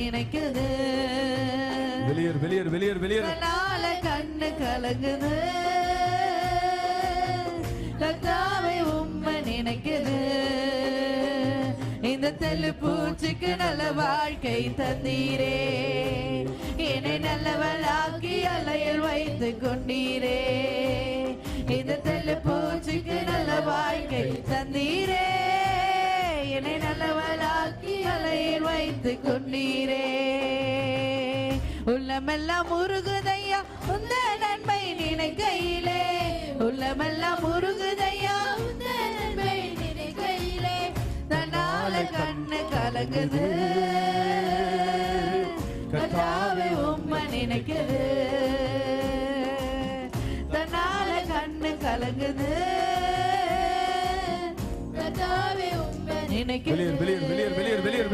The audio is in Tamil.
நினைக்குது. வெளியேறு வெளியேறு வெளியேறு வெளியேறு. தன்னால கண்ணு கலங்குது. கர்த்தாவே உம்மை நினைக்குது. இந்த தெல்லு பூச்சிக்கு நல்ல வாழ்க்கை தந்தீரே. என்னை நல்லவளாக்கி அலையில் வைத்து கொண்டீரே. இந்த தெல்லு பூச்சிக்கு நல்ல வாழ்க்கை தந்தீரே. என்னை நல்லவளாக்கி அலையில் வைத்து கொண்டீரே. உள்ளமெல்லாம் முருகுதையா உந்த நன்மை நினைக்கையிலே. உள்ளமெல்லாம் முருகுதையா உந்த நன்மை நினைக்கையிலே. தன்னால கண்ணு கலங்குது. கர்த்தாவே உம்மை நினைக்குது. தன்னால கண்ணு கலங்குது. கர்த்தாவே உம்மை நினைக்குது. வெளியேறு வெளியேறு வெளியேறு வெளியேறு வெளியேறு.